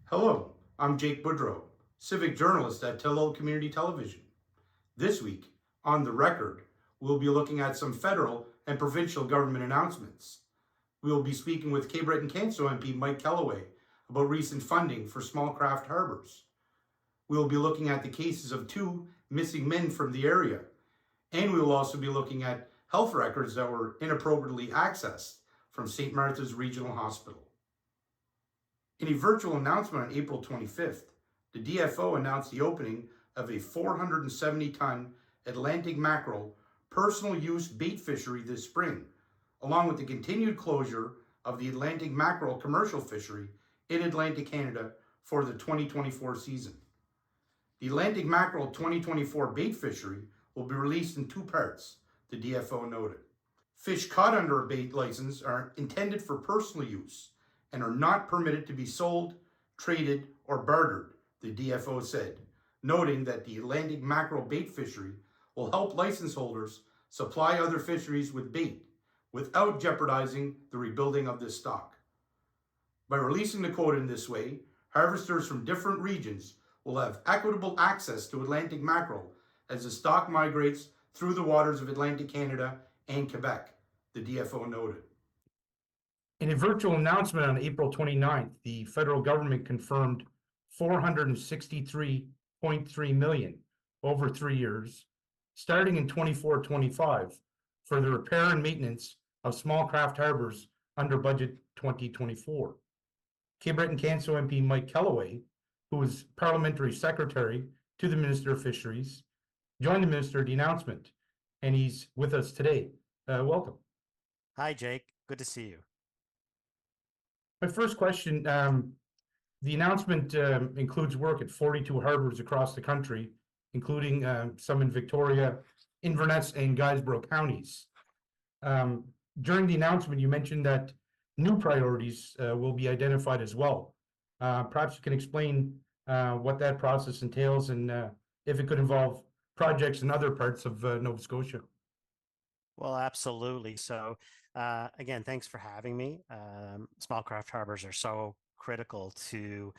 Hello, I'm Jake Boudreau, civic journalist at Tillil Community Television. This week, on The Record, we'll be looking at some federal and provincial government announcements. We will be speaking with Breton-Canso MP Mike Kelloway about recent funding for small craft harbours. We will be looking at the cases of 2 missing men from the area, and we will also be looking at health records that were inappropriately accessed from St. Martha's Regional Hospital. In a virtual announcement on April 25th, the DFO announced the opening of a 470-ton Atlantic mackerel personal use bait fishery this spring, along with the continued closure of the Atlantic mackerel commercial fishery in Atlantic Canada for the 2024 season. The Atlantic mackerel 2024 bait fishery will be released in 2 parts, the DFO noted. Fish caught under a bait license are intended for personal use and are not permitted to be sold, traded, or bartered, the DFO said, noting that the Atlantic mackerel bait fishery will help license holders supply other fisheries with bait without jeopardizing the rebuilding of this stock. By releasing the quota in this way, harvesters from different regions will have equitable access to Atlantic mackerel as the stock migrates through the waters of Atlantic Canada and Quebec, the DFO noted. In a virtual announcement on April 29th, the federal government confirmed $463.3 million over 3 years, starting in 24-25, for the repair and maintenance of small craft harbours under budget 2024. Breton-Canso MP Mike Kelloway, who is parliamentary secretary to the Minister of Fisheries, joined the minister at the announcement, and he's with us today. Welcome. Hi, Jake. Good to see you. My first question, the announcement includes work at 42 harbours across the country, including some in Victoria, Inverness, and Guysborough counties. During the announcement, you mentioned that new priorities will be identified as well. Perhaps you can explain what that process entails and if it could involve projects in other parts of Nova Scotia. Well, absolutely. So, again, thanks for having me. Small craft harbors are so critical to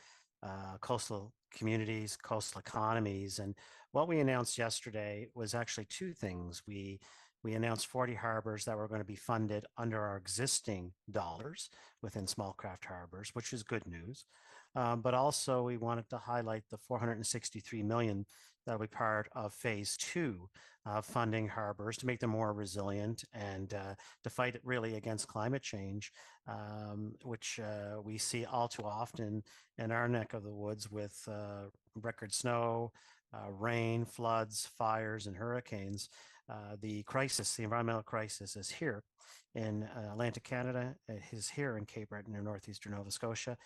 coastal communities, coastal economies. And what we announced yesterday was actually 2 things. We announced 40 harbors that were going to be funded under our existing dollars within small craft harbors, which is good news. But also we wanted to highlight the $463 million that will be part of phase 2 of funding harbors to make them more resilient and to fight really against climate change, which we see all too often in our neck of the woods with record snow, rain, floods, fires, and hurricanes. The environmental crisis is here in Atlantic Canada, it is here in Cape Breton and northeastern Nova Scotia.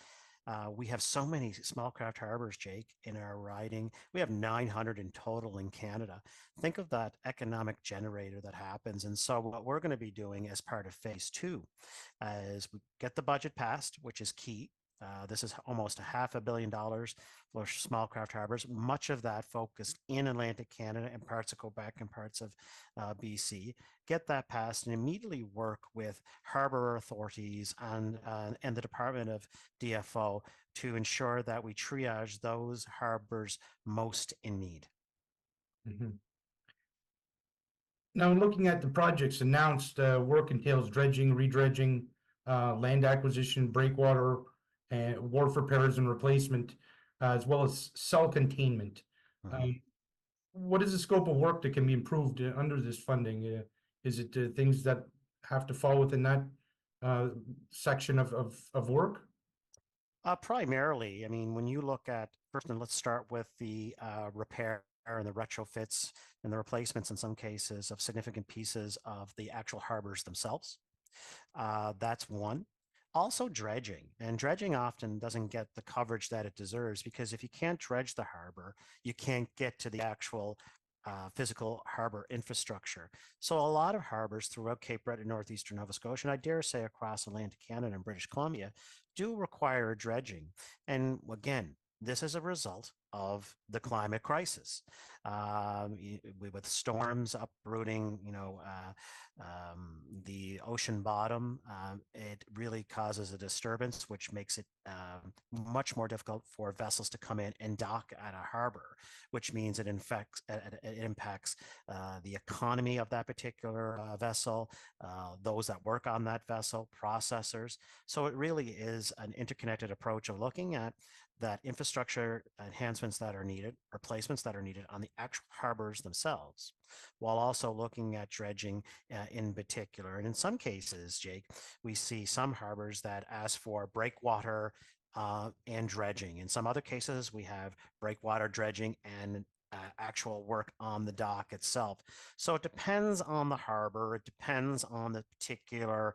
We have so many small craft harbors, Jake, in our riding. We have 900 in total in Canada. Think of that economic generator that happens. And so what we're going to be doing as part of phase 2 is we get the budget passed, which is key. This is almost $500 million for small craft harbors, much of that focused in Atlantic Canada and parts of Quebec and parts of BC. Get that passed and immediately work with harbor authorities and the Department of DFO to ensure that we triage those harbors most in need. Mm-hmm. Now, looking at the projects announced, work entails dredging, redredging, land acquisition, breakwater, and wharf repairs and replacement, as well as cell containment. What is the scope of work that can be improved under this funding? Is it things that have to fall within that section of work? Primarily, I mean, when you look at, first, let's start with the repair and the retrofits and the replacements in some cases of significant pieces of the actual harbors themselves. That's one. Also dredging, and dredging often doesn't get the coverage that it deserves, because if you can't dredge the harbor, you can't get to the actual physical harbor infrastructure. So a lot of harbors throughout Cape Breton, northeastern Nova Scotia, and I dare say across Atlantic Canada and British Columbia, do require dredging. And again, this is a result of the climate crisis, with storms uprooting, the ocean bottom. It really causes a disturbance, which makes it much more difficult for vessels to come in and dock at a harbor, which means it impacts the economy of that particular vessel, those that work on that vessel, processors. So it really is an interconnected approach of looking at that infrastructure enhancements that are needed, replacements that are needed on the actual harbors themselves, while also looking at dredging in particular. And in some cases, Jake, we see some harbors that ask for breakwater and dredging. In some other cases, we have breakwater dredging and actual work on the dock itself. So it depends on the harbor. It depends on the particular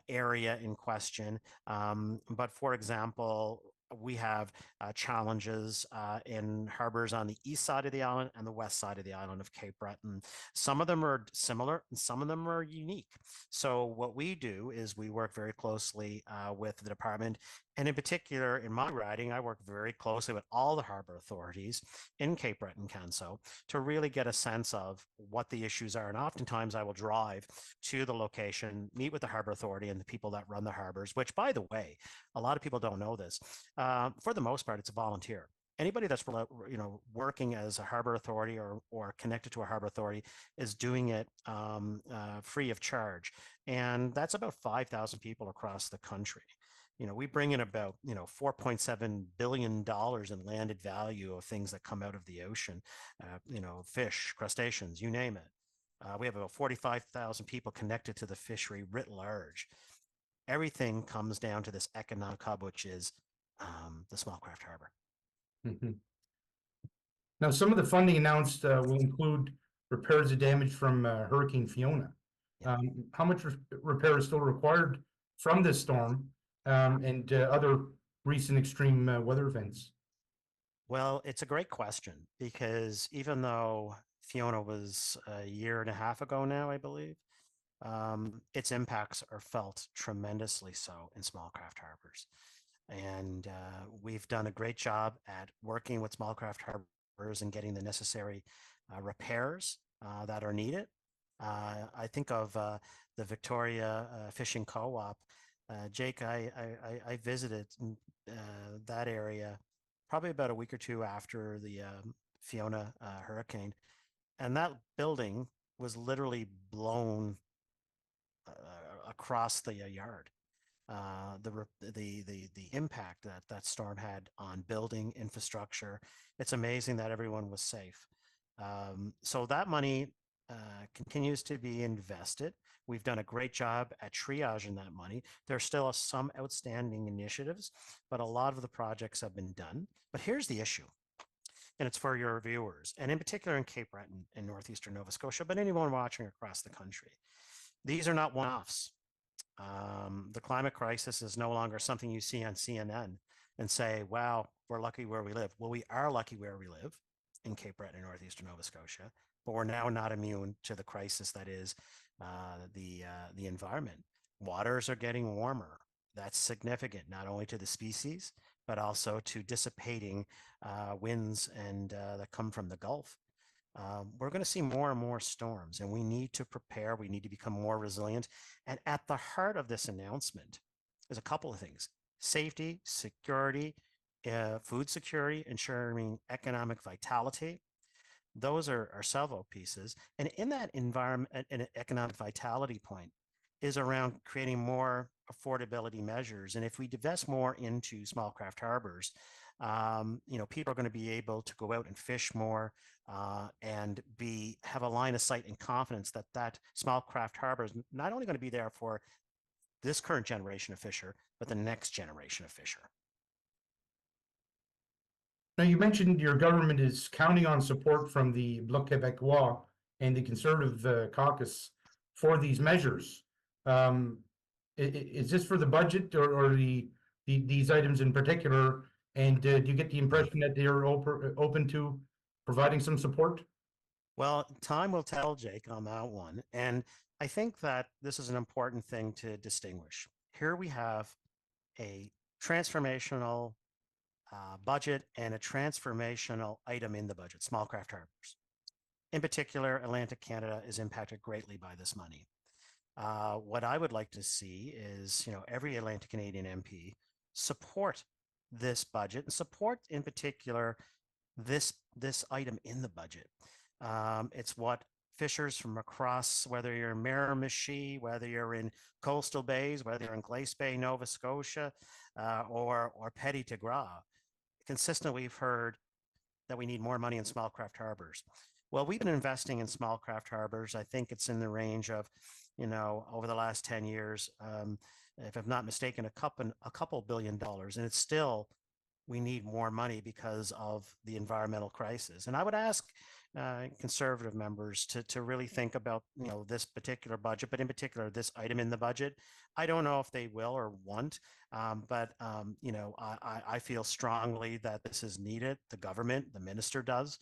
area in question. But for example, we have challenges in harbors on the east side of the island and the west side of the island of Cape Breton. Some of them are similar and some of them are unique. So what we do is we work very closely with the department. And in particular, in my riding, I work very closely with all the harbor authorities in Cape Breton-Canso to really get a sense of what the issues are. And oftentimes I will drive to the location, meet with the harbor authority and the people that run the harbors, which, by the way, a lot of people don't know this. For the most part, it's a volunteer. Anybody that's working as a harbor authority or connected to a harbor authority is doing it free of charge, and that's about 5,000 people across the country. We bring in about $4.7 billion in landed value of things that come out of the ocean, fish, crustaceans, you name it. We have about 45,000 people connected to the fishery writ large. Everything comes down to this economic hub, which is the small craft harbor. Mm-hmm. Now, some of the funding announced will include repairs of damage from Hurricane Fiona. Yeah. How much repair is still required from this storm and other recent extreme weather events? Well, it's a great question, because even though Fiona was a year and a half ago now, I believe, its impacts are felt tremendously so in small craft harbors. And we've done a great job at working with small craft harbors and getting the necessary repairs that are needed. I think of the Victoria Fishing Co-op. Jake, I visited that area probably about a week or two after the Fiona hurricane, and that building was literally blown across the yard. The impact that storm had on building infrastructure, it's amazing that everyone was safe. So that money continues to be invested. We've done a great job at triaging that money. There still are some outstanding initiatives, but a lot of the projects have been done. But here's the issue, and it's for your viewers, and in particular in Cape Breton in northeastern Nova Scotia, but anyone watching across the country. These are not one-offs. The climate crisis is no longer something you see on CNN and say, wow, we're lucky where we live. Well, we are lucky where we live in Cape Breton and northeastern Nova Scotia, but we're now not immune to the crisis that is the environment. Waters are getting warmer. That's significant, not only to the species, but also to dissipating winds and that come from the Gulf. We're going to see more and more storms, and we need to prepare. We need to become more resilient. And at the heart of this announcement is a couple of things: safety, security, food security, ensuring economic vitality. Those are several pieces. And in that environment and economic vitality point is around creating more affordability measures. And if we divest more into small craft harbors, people are going to be able to go out and fish more and have a line of sight and confidence that that small craft harbor is not only going to be there for this current generation of fisher, but the next generation of fisher. Now, you mentioned your government is counting on support from the Bloc Québécois and the Conservative caucus for these measures. Is this for the budget or these items in particular? And do you get the impression that they're open to providing some support? Well, time will tell, Jake, on that one. And I think that this is an important thing to distinguish. Here we have a transformational budget and a transformational item in the budget, small craft harbors. In particular, Atlantic Canada is impacted greatly by this money. What I would like to see is, every Atlantic Canadian MP support this budget and support, in particular, this item in the budget. It's what fishers from across, whether you're in Miramichi, whether you're in coastal bays, whether you're in Glace Bay, Nova Scotia, or Petit de Gras, consistently we've heard that we need more money in small craft harbors. Well, we've been investing in small craft harbors. I think it's in the range of, over the last 10 years, if I'm not mistaken, a couple $billions, and it's still, we need more money because of the environmental crisis. And I would ask conservative members to really think about, this particular budget, but in particular, this item in the budget. I don't know if they will or won't, but I feel strongly that this is needed. The government, the minister does.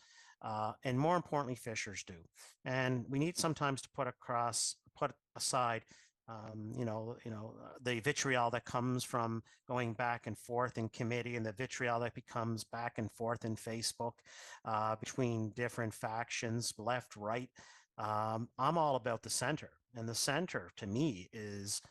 And more importantly, fishers do. And we need sometimes to put aside, the vitriol that comes from going back and forth in committee, and the vitriol that becomes back and forth in Facebook between different factions, left, right. I'm all about the center. And the center, to me, is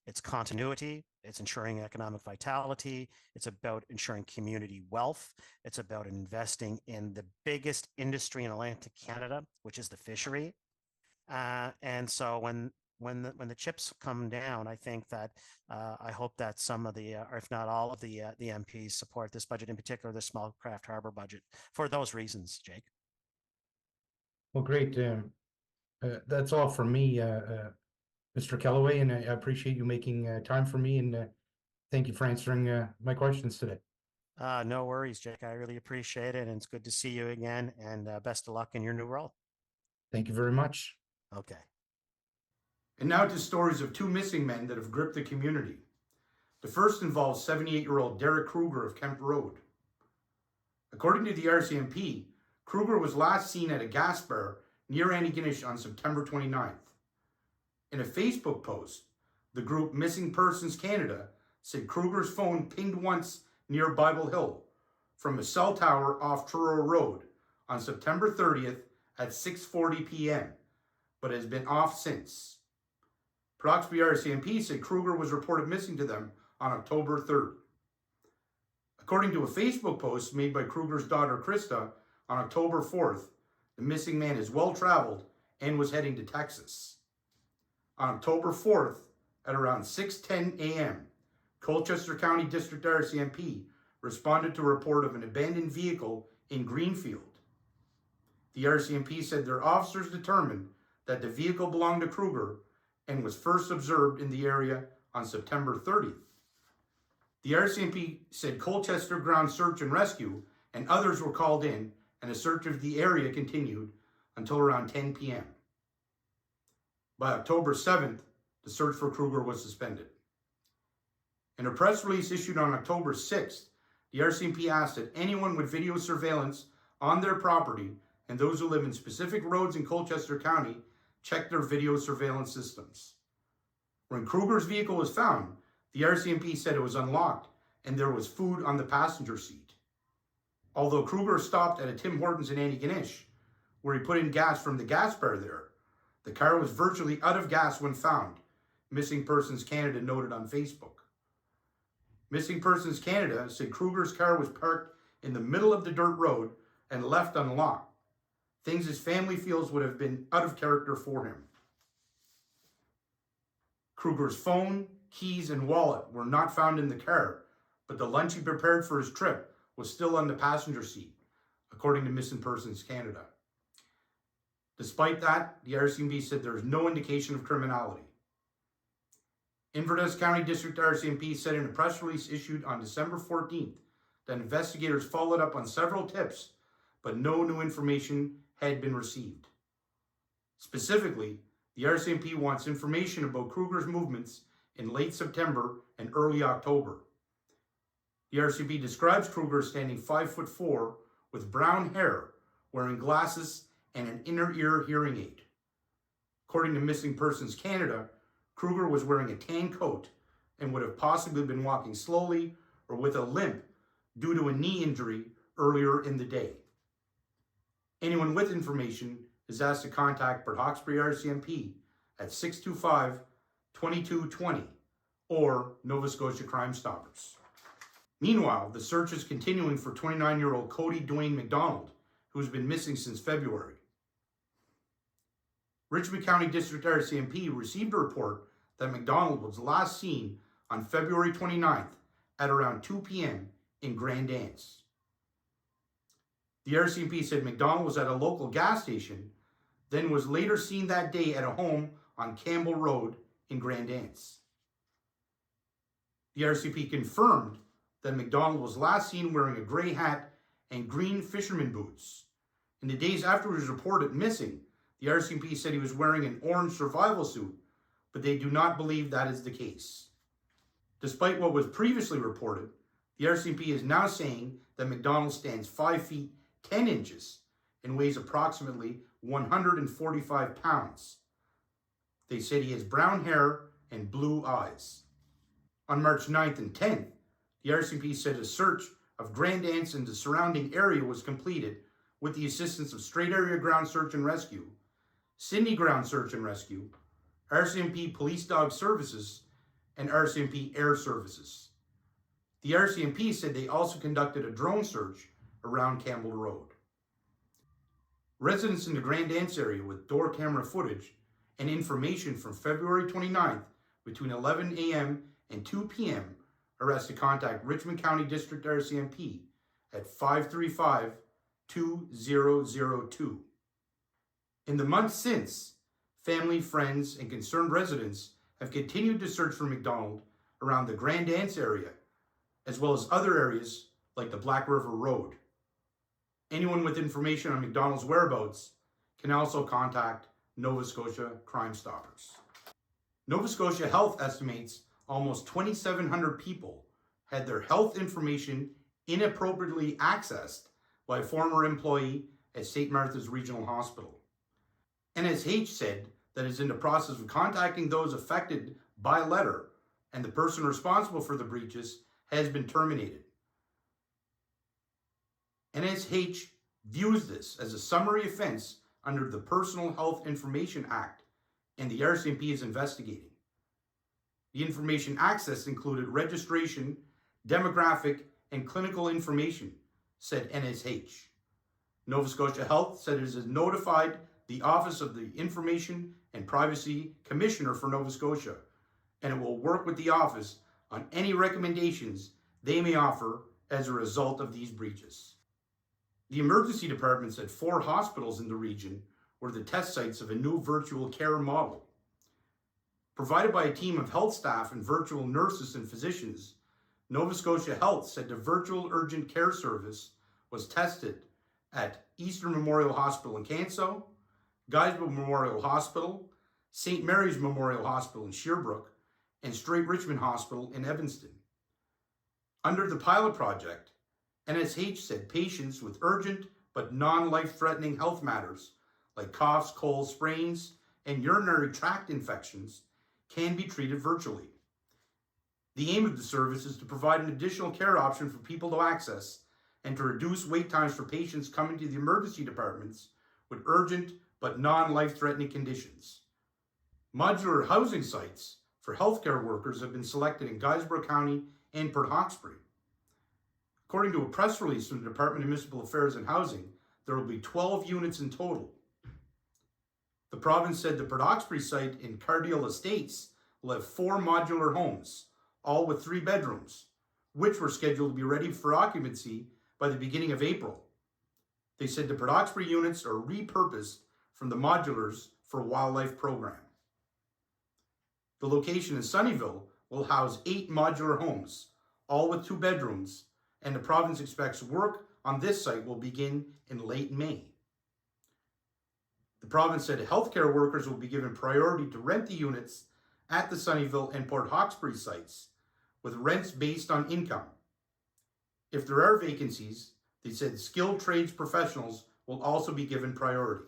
it's continuity, it's ensuring economic vitality, it's about ensuring community wealth, it's about investing in the biggest industry in Atlantic Canada, which is the fishery. And so when the chips come down, I think that I hope that some of the, or if not all of the MPs support this budget, in particular the small craft harbor budget, for those reasons, Jake. Well, great. That's all from me, Mr. Kelloway, and I appreciate you making time for me, and thank you for answering my questions today. No worries, Jake. I really appreciate it, and it's good to see you again, and best of luck in your new role. Thank you very much. Okay. And now to stories of two missing men that have gripped the community. The first involves 78-year-old Derek Kruger of Kemp Road. According to the RCMP, Kruger was last seen at a gas bar near Antigonish on September 29th. In a Facebook post, the group Missing Persons Canada said Kruger's phone pinged once near Bible Hill from a cell tower off Truro Road on September 30th at 6:40 p.m., but has been off since. Proxby RCMP said Kruger was reported missing to them on October 3rd. According to a Facebook post made by Kruger's daughter Krista on October 4th, the missing man is well traveled and was heading to Texas. On October 4th, at around 6:10 a.m., Colchester County District RCMP responded to a report of an abandoned vehicle in Greenfield. The RCMP said their officers determined that the vehicle belonged to Kruger and was first observed in the area on September 30th. The RCMP said Colchester ground search and rescue and others were called in, and a search of the area continued until around 10 p.m. By October 7th, the search for Kruger was suspended. In a press release issued on October 6th, the RCMP asked that anyone with video surveillance on their property and those who live in specific roads in Colchester County check their video surveillance systems. When Kruger's vehicle was found, the RCMP said it was unlocked and there was food on the passenger seat. Although Kruger stopped at a Tim Hortons in Antigonish, where he put in gas from the gas bar there, the car was virtually out of gas when found, Missing Persons Canada noted on Facebook. Missing Persons Canada said Kruger's car was parked in the middle of the dirt road and left unlocked, things his family feels would have been out of character for him. Kruger's phone, keys, and wallet were not found in the car, but the lunch he prepared for his trip was still on the passenger seat, according to Missing Persons Canada. Despite that, the RCMP said there is no indication of criminality. Inverness County District RCMP said in a press release issued on December 14th that investigators followed up on several tips, but no new information had been received. Specifically, the RCMP wants information about Kruger's movements in late September and early October. The RCMP describes Kruger as standing 5'4" with brown hair, wearing glasses and an inner ear hearing aid. According to Missing Persons Canada, Kruger was wearing a tan coat and would have possibly been walking slowly or with a limp due to a knee injury earlier in the day. Anyone with information is asked to contact Port Hawkesbury RCMP at 625-2220 or Nova Scotia Crime Stoppers. Meanwhile, the search is continuing for 29-year-old Cody Dwayne MacDonald, who has been missing since February. Richmond County District RCMP received a report that MacDonald was last seen on February 29th at around 2 p.m. in Grand Anse. The RCMP said MacDonald was at a local gas station, then was later seen that day at a home on Campbell Road in Grand Anse. The RCMP confirmed that MacDonald was last seen wearing a gray hat and green fisherman boots. In the days after he was reported missing, the RCMP said he was wearing an orange survival suit, but they do not believe that is the case. Despite what was previously reported, the RCMP is now saying that MacDonald stands 5 feet 10 inches and weighs approximately 145 pounds. They said he has brown hair and blue eyes. On March 9th and 10th, the RCMP said a search of Grand Anse and the surrounding area was completed with the assistance of Strait Area Ground Search and Rescue, Sydney Ground Search and Rescue, RCMP Police Dog Services, and RCMP Air Services. The RCMP said they also conducted a drone search around Campbell Road. Residents in the Grand Anse area with door camera footage and information from February 29th between 11 a.m. and 2 p.m. are asked to contact Richmond County District RCMP at 535-2002. In the months since, family, friends, and concerned residents have continued to search for MacDonald around the Grand Anse area, as well as other areas like the Black River Road. Anyone with information on MacDonald's whereabouts can also contact Nova Scotia Crime Stoppers. Nova Scotia Health estimates almost 2,700 people had their health information inappropriately accessed by a former employee at St. Martha's Regional Hospital. NSH said that it's in the process of contacting those affected by letter, and the person responsible for the breaches has been terminated. NSH views this as a summary offense under the Personal Health Information Act, and the RCMP is investigating. The information accessed included registration, demographic, and clinical information, said NSH. Nova Scotia Health said it has notified the Office of the Information and Privacy Commissioner for Nova Scotia, and it will work with the office on any recommendations they may offer as a result of these breaches. The emergency departments at 4 hospitals in the region were the test sites of a new virtual care model. Provided by a team of health staff and virtual nurses and physicians, Nova Scotia Health said the virtual urgent care service was tested at Eastern Memorial Hospital in Canso, Guysborough Memorial Hospital, St. Mary's Memorial Hospital in Sherbrooke, and Strait Richmond Hospital in Evanston. Under the pilot project, NSH said patients with urgent but non-life-threatening health matters like coughs, colds, sprains, and urinary tract infections can be treated virtually. The aim of the service is to provide an additional care option for people to access and to reduce wait times for patients coming to the emergency departments with urgent but non-life-threatening conditions. Modular housing sites for healthcare workers have been selected in Guysborough County and Port Hawkesbury. According to a press release from the Department of Municipal Affairs and Housing, there will be 12 units in total. The province said the Port Hawkesbury site in Cardiel Estates will have 4 modular homes, all with 3 bedrooms, which were scheduled to be ready for occupancy by the beginning of April. They said the Port Hawkesbury units are repurposed from the modulars for a wildlife program. The location in Sunnyvale will house 8 modular homes, all with 2 bedrooms, and the province expects work on this site will begin in late May. The province said healthcare workers will be given priority to rent the units at the Sunnyvale and Port Hawkesbury sites, with rents based on income. If there are vacancies, they said skilled trades professionals will also be given priority.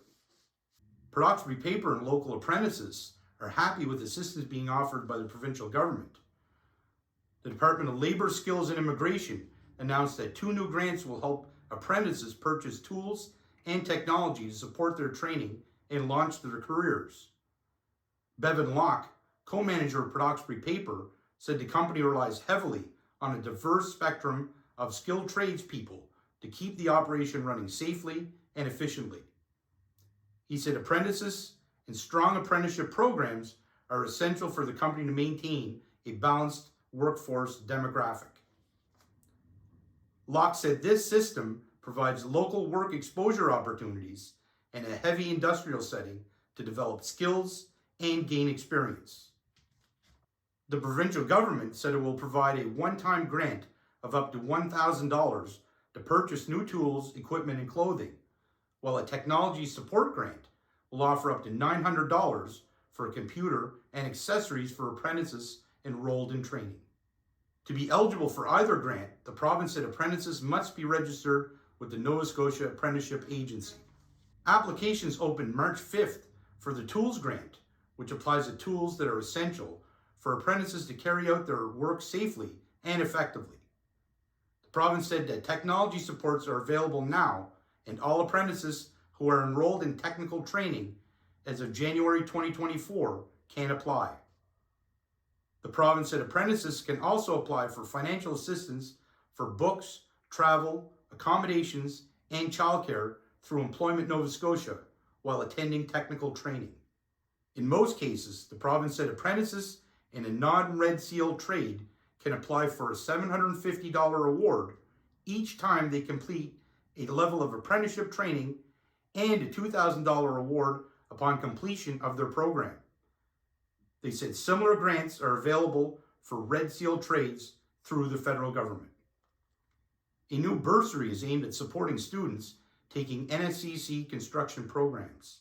Port Hawkesbury Paper and local apprentices are happy with assistance being offered by the provincial government. The Department of Labor, Skills and Immigration announced that 2 new grants will help apprentices purchase tools and technology to support their training and launch their careers. Bevan Locke, co-manager of Pedoxbury Paper, said the company relies heavily on a diverse spectrum of skilled tradespeople to keep the operation running safely and efficiently. He said apprentices and strong apprenticeship programs are essential for the company to maintain a balanced workforce demographic. Locke said this system provides local work exposure opportunities and a heavy industrial setting to develop skills and gain experience. The provincial government said it will provide a one-time grant of up to $1,000 to purchase new tools, equipment, and clothing, while a technology support grant will offer up to $900 for a computer and accessories for apprentices enrolled in training. To be eligible for either grant, the province said apprentices must be registered with the Nova Scotia Apprenticeship Agency. Applications opened March 5th for the Tools Grant, which applies to tools that are essential for apprentices to carry out their work safely and effectively. The province said that technology supports are available now, and all apprentices who are enrolled in technical training as of January 2024 can apply. The province said apprentices can also apply for financial assistance for books, travel, accommodations, and childcare through Employment Nova Scotia while attending technical training. In most cases, the province said apprentices in a non-Red Seal trade can apply for a $750 award each time they complete a level of apprenticeship training and a $2,000 award upon completion of their program. They said similar grants are available for Red Seal trades through the federal government. A new bursary is aimed at supporting students taking NSCC construction programs.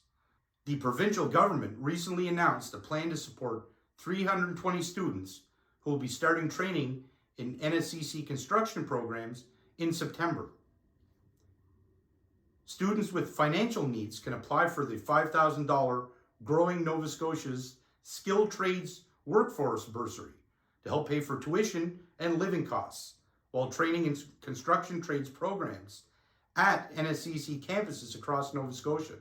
The provincial government recently announced a plan to support 320 students who will be starting training in NSCC construction programs in September. Students with financial needs can apply for the $5,000 Growing Nova Scotia's Skilled Trades Workforce Bursary to help pay for tuition and living costs while training in construction trades programs at NSCC campuses across Nova Scotia.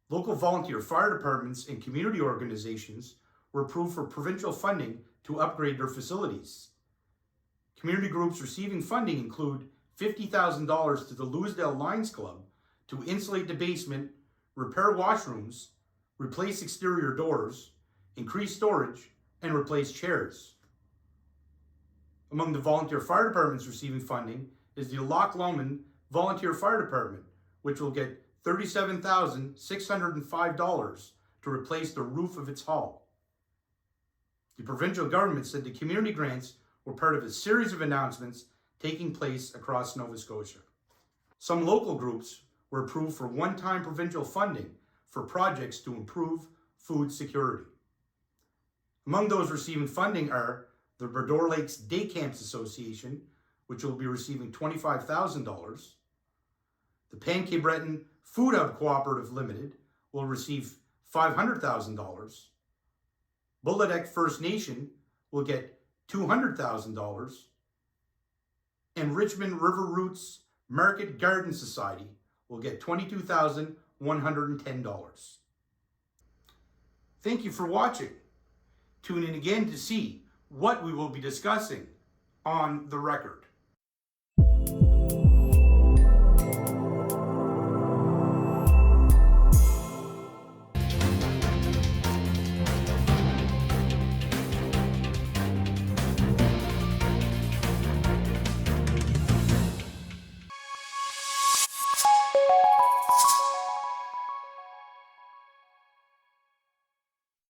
Local volunteer fire departments and community organizations were approved for provincial funding to upgrade their facilities. Community groups receiving funding include $50,000 to the Louisdale Lions Club to insulate the basement, repair washrooms, replace exterior doors, increase storage, and replace chairs. Among the volunteer fire departments receiving funding is the Loch Lomond Volunteer Fire Department, which will get $37,605 to replace the roof of its hall. The provincial government said the community grants were part of a series of announcements taking place across Nova Scotia. Some local groups were approved for one-time provincial funding for projects to improve food security. Among those receiving funding are the Brador Lakes Day Camps Association, which will be receiving $25,000. The Pancake Breton Food Hub Cooperative Limited will receive $500,000. Bulladek First Nation will get $200,000. And Richmond River Roots Market Garden Society will get $22,110. Thank you for watching. Tune in again to see what we will be discussing on the record.